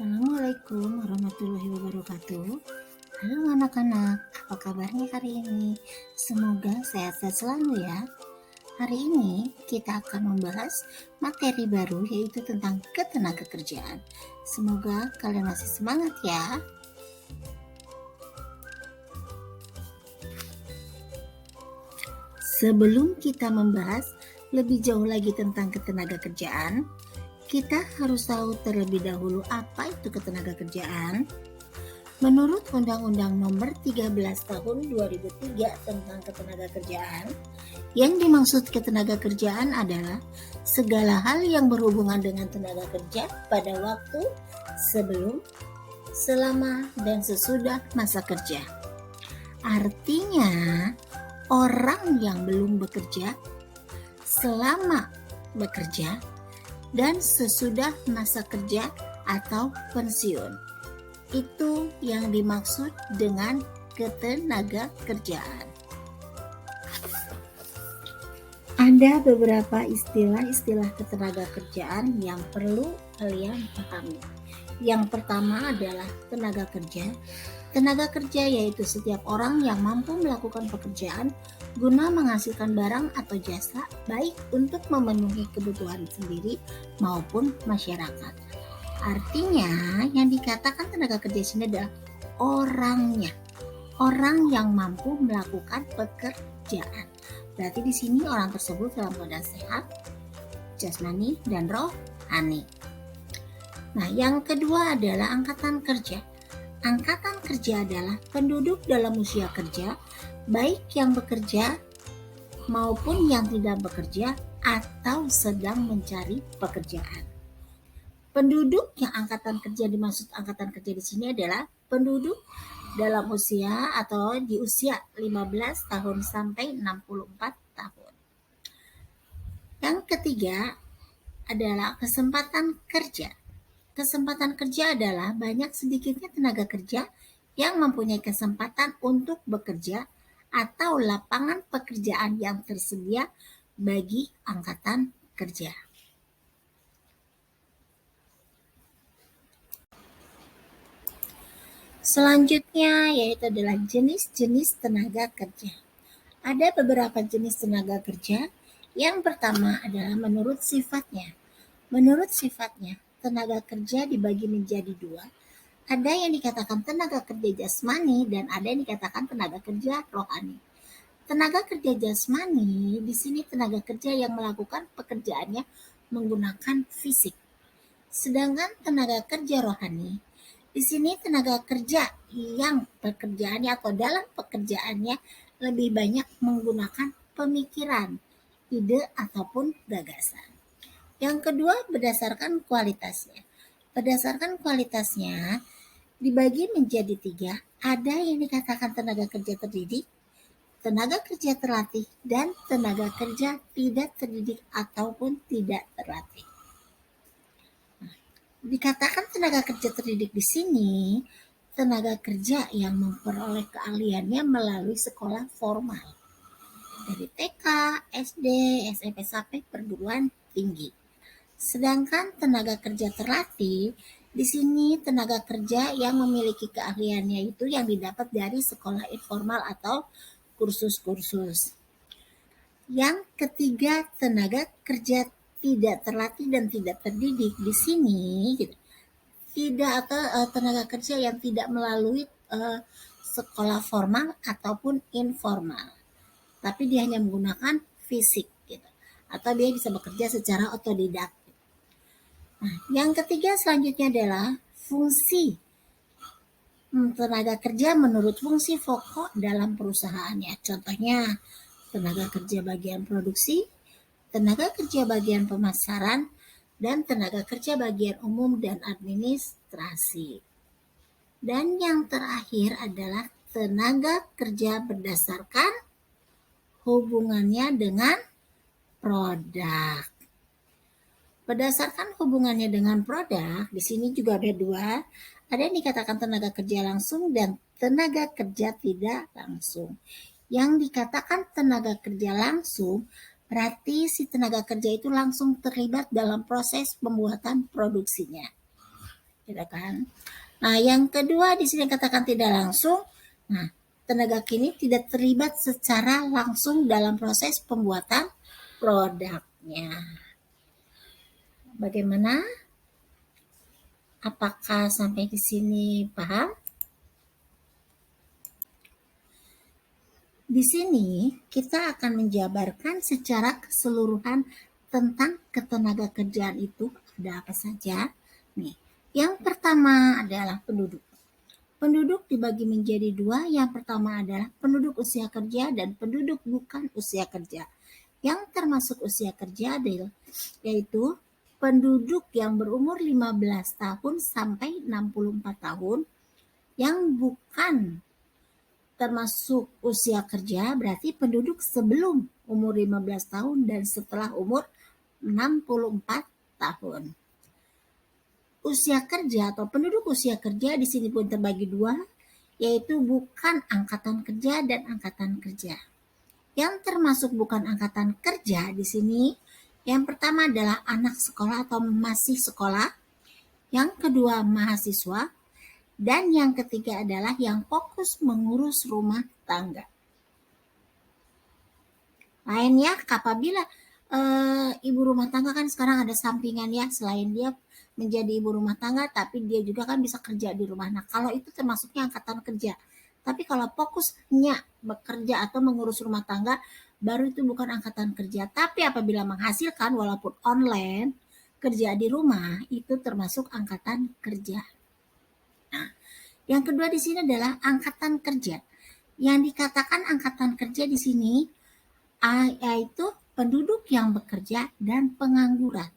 Assalamualaikum warahmatullahi wabarakatuh. Halo anak-anak, apa kabarnya hari ini? Semoga sehat-sehat selalu ya. Hari ini kita akan membahas materi baru yaitu tentang ketenagakerjaan. Semoga kalian masih semangat ya. Sebelum kita membahas lebih jauh lagi tentang ketenagakerjaan, kita harus tahu terlebih dahulu apa itu ketenagakerjaan. Menurut Undang-Undang Nomor 13 Tahun 2003 tentang Ketenagakerjaan, yang dimaksud ketenagakerjaan adalah segala hal yang berhubungan dengan tenaga kerja pada waktu sebelum, selama, dan sesudah masa kerja. Artinya, orang yang belum bekerja, selama bekerja, dan sesudah masa kerja atau pensiun. Itu yang dimaksud dengan ketenagakerjaan. Ada beberapa istilah-istilah ketenagakerjaan yang perlu kalian pahami. Yang pertama adalah tenaga kerja. Tenaga kerja yaitu setiap orang yang mampu melakukan pekerjaan guna menghasilkan barang atau jasa, baik untuk memenuhi kebutuhan sendiri maupun masyarakat. Artinya, yang dikatakan tenaga kerja sini adalah orangnya, orang yang mampu melakukan pekerjaan. Berarti di sini orang tersebut dalam keadaan sehat, jasmani dan rohani. Nah, yang kedua adalah angkatan kerja. Angkatan kerja adalah penduduk dalam usia kerja, baik yang bekerja maupun yang tidak bekerja atau sedang mencari pekerjaan. Penduduk yang angkatan kerja dimaksud angkatan kerja di sini adalah penduduk dalam usia atau di usia 15 tahun sampai 64 tahun. Yang ketiga adalah kesempatan kerja. Kesempatan kerja adalah banyak sedikitnya tenaga kerja yang mempunyai kesempatan untuk bekerja atau lapangan pekerjaan yang tersedia bagi angkatan kerja. Selanjutnya yaitu adalah jenis-jenis tenaga kerja. Ada beberapa jenis tenaga kerja. Yang pertama adalah menurut sifatnya. Menurut sifatnya, tenaga kerja dibagi menjadi dua. Ada yang dikatakan tenaga kerja jasmani dan ada yang dikatakan tenaga kerja rohani. Tenaga kerja jasmani di sini tenaga kerja yang melakukan pekerjaannya menggunakan fisik. Sedangkan tenaga kerja rohani di sini tenaga kerja yang pekerjaannya atau dalam pekerjaannya lebih banyak menggunakan pemikiran, ide ataupun gagasan. Yang kedua berdasarkan kualitasnya. Berdasarkan kualitasnya dibagi menjadi tiga. Ada yang dikatakan tenaga kerja terdidik, tenaga kerja terlatih, dan tenaga kerja tidak terdidik ataupun tidak terlatih. Dikatakan tenaga kerja terdidik di sini, tenaga kerja yang memperoleh keahliannya melalui sekolah formal. Dari TK, SD, SMP sampai perguruan tinggi. Sedangkan tenaga kerja terlatih, di sini tenaga kerja yang memiliki keahliannya itu yang didapat dari sekolah informal atau kursus-kursus. Yang ketiga, tenaga kerja tidak terlatih dan tidak terdidik di sini tidak atau tenaga kerja yang tidak melalui sekolah formal ataupun informal, tapi dia hanya menggunakan fisik gitu, atau dia bisa bekerja secara otodidak. Nah, yang ketiga selanjutnya adalah fungsi tenaga kerja menurut fungsi pokok dalam perusahaannya. Contohnya tenaga kerja bagian produksi, tenaga kerja bagian pemasaran, dan tenaga kerja bagian umum dan administrasi. Dan yang terakhir adalah tenaga kerja berdasarkan hubungannya dengan produk. Berdasarkan hubungannya dengan produk, di sini juga ada dua. Ada yang dikatakan tenaga kerja langsung dan tenaga kerja tidak langsung. Yang dikatakan tenaga kerja langsung berarti si tenaga kerja itu langsung terlibat dalam proses pembuatan produksinya. gitu kan. Nah, yang kedua di sini katakan tidak langsung. Nah, tenaga kini tidak terlibat secara langsung dalam proses pembuatan produknya. Bagaimana? Apakah sampai di sini paham? Di sini kita akan menjabarkan secara keseluruhan tentang ketenagakerjaan itu ada apa saja. Nih, yang pertama adalah penduduk. Penduduk dibagi menjadi dua. Yang pertama adalah penduduk usia kerja dan penduduk bukan usia kerja. Yang termasuk usia kerja adalah yaitu penduduk yang berumur 15 tahun sampai 64 tahun, yang bukan termasuk usia kerja berarti penduduk sebelum umur 15 tahun dan setelah umur 64 tahun. Usia kerja atau penduduk usia kerja di sini pun terbagi dua, yaitu bukan angkatan kerja dan angkatan kerja. Yang termasuk bukan angkatan kerja di sini, yang pertama adalah anak sekolah atau masih sekolah, yang kedua mahasiswa, dan yang ketiga adalah yang fokus mengurus rumah tangga. Lainnya, apabila ibu rumah tangga kan sekarang ada sampingan ya, selain dia menjadi ibu rumah tangga, tapi dia juga kan bisa kerja di rumah. Nah, kalau itu termasuknya angkatan kerja. Tapi kalau fokusnya bekerja atau mengurus rumah tangga, baru itu bukan angkatan kerja. Tapi apabila menghasilkan walaupun online, kerja di rumah, itu termasuk angkatan kerja. Nah, yang kedua di sini adalah angkatan kerja. Yang dikatakan angkatan kerja di sini yaitu penduduk yang bekerja dan pengangguran.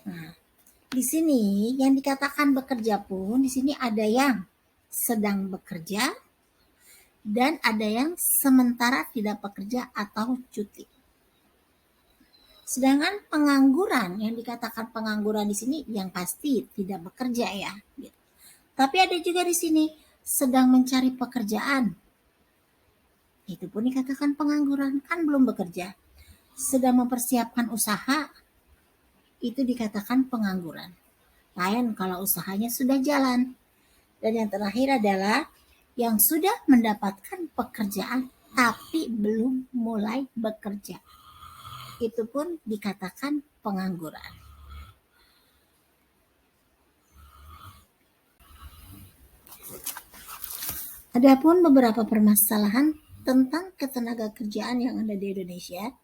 Nah, di sini yang dikatakan bekerja pun di sini ada yang sedang bekerja dan ada yang sementara tidak bekerja atau cuti. Sedangkan pengangguran, yang dikatakan pengangguran di sini yang pasti tidak bekerja ya. Tapi ada juga di sini sedang mencari pekerjaan. Itu pun dikatakan pengangguran, kan belum bekerja. Sedang mempersiapkan usaha, itu dikatakan pengangguran. Lain kalau usahanya sudah jalan. Dan yang terakhir adalah yang sudah mendapatkan pekerjaan tapi belum mulai bekerja. Itu pun dikatakan pengangguran. Adapun beberapa permasalahan tentang ketenagakerjaan yang ada di Indonesia.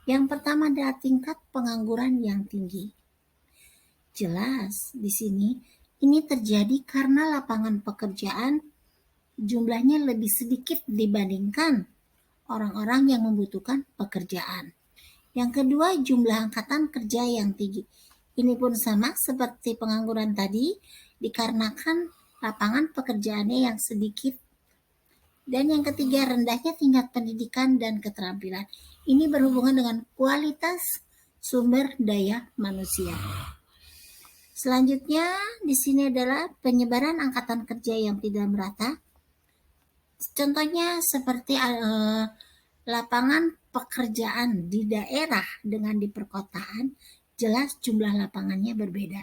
Yang pertama adalah tingkat pengangguran yang tinggi. Jelas di sini ini terjadi karena lapangan pekerjaan jumlahnya lebih sedikit dibandingkan orang-orang yang membutuhkan pekerjaan. Yang kedua, jumlah angkatan kerja yang tinggi. Ini pun sama seperti pengangguran tadi, dikarenakan lapangan pekerjaannya yang sedikit. Dan yang ketiga, rendahnya tingkat pendidikan dan keterampilan. Ini berhubungan dengan kualitas sumber daya manusia. Selanjutnya di sini adalah penyebaran angkatan kerja yang tidak merata. Contohnya seperti lapangan pekerjaan di daerah dengan di perkotaan, jelas jumlah lapangannya berbeda.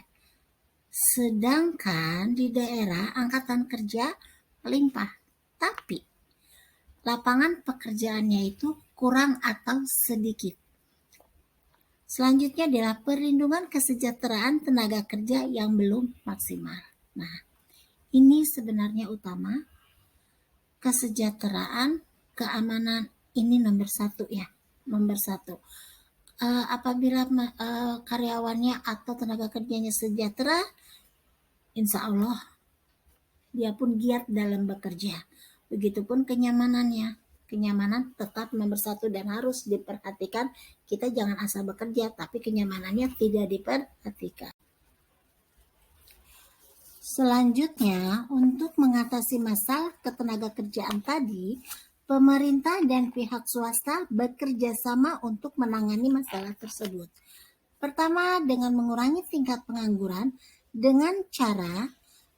Sedangkan di daerah angkatan kerja melimpah, tapi lapangan pekerjaannya itu kurang atau sedikit. Selanjutnya adalah perlindungan kesejahteraan tenaga kerja yang belum maksimal. Nah, ini sebenarnya utama. Kesejahteraan, keamanan, ini nomor satu ya. Nomor satu. Apabila karyawannya atau tenaga kerjanya sejahtera, insya Allah dia pun giat dalam bekerja. Begitupun kenyamanannya. Kenyamanan tetap nomor satu dan harus diperhatikan. Kita jangan asal bekerja, tapi kenyamanannya tidak diperhatikan. Selanjutnya, untuk mengatasi masalah ketenagakerjaan tadi, pemerintah dan pihak swasta bekerja sama untuk menangani masalah tersebut. Pertama, dengan mengurangi tingkat pengangguran dengan cara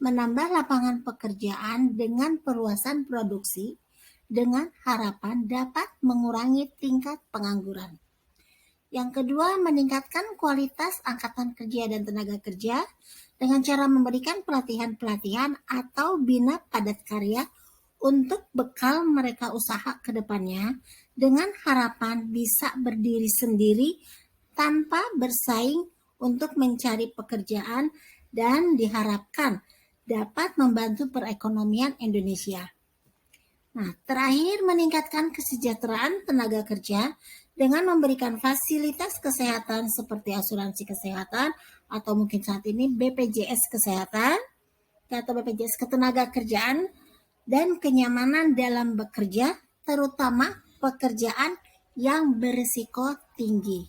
menambah lapangan pekerjaan dengan perluasan produksi dengan harapan dapat mengurangi tingkat pengangguran. Yang kedua, meningkatkan kualitas angkatan kerja dan tenaga kerja dengan cara memberikan pelatihan-pelatihan atau bina padat karya untuk bekal mereka usaha ke depannya dengan harapan bisa berdiri sendiri tanpa bersaing untuk mencari pekerjaan dan diharapkan dapat membantu perekonomian Indonesia. Nah, terakhir meningkatkan kesejahteraan tenaga kerja dengan memberikan fasilitas kesehatan seperti asuransi kesehatan atau mungkin saat ini BPJS Kesehatan atau BPJS Ketenagakerjaan dan kenyamanan dalam bekerja, terutama pekerjaan yang berisiko tinggi.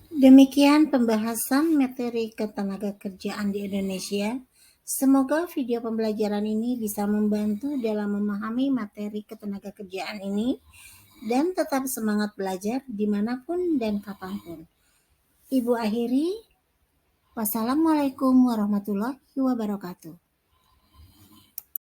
Demikian pembahasan materi ketenagakerjaan di Indonesia. Semoga video pembelajaran ini bisa membantu dalam memahami materi ketenagakerjaan ini dan tetap semangat belajar dimanapun dan kapanpun. Ibu akhiri, wassalamualaikum warahmatullahi wabarakatuh.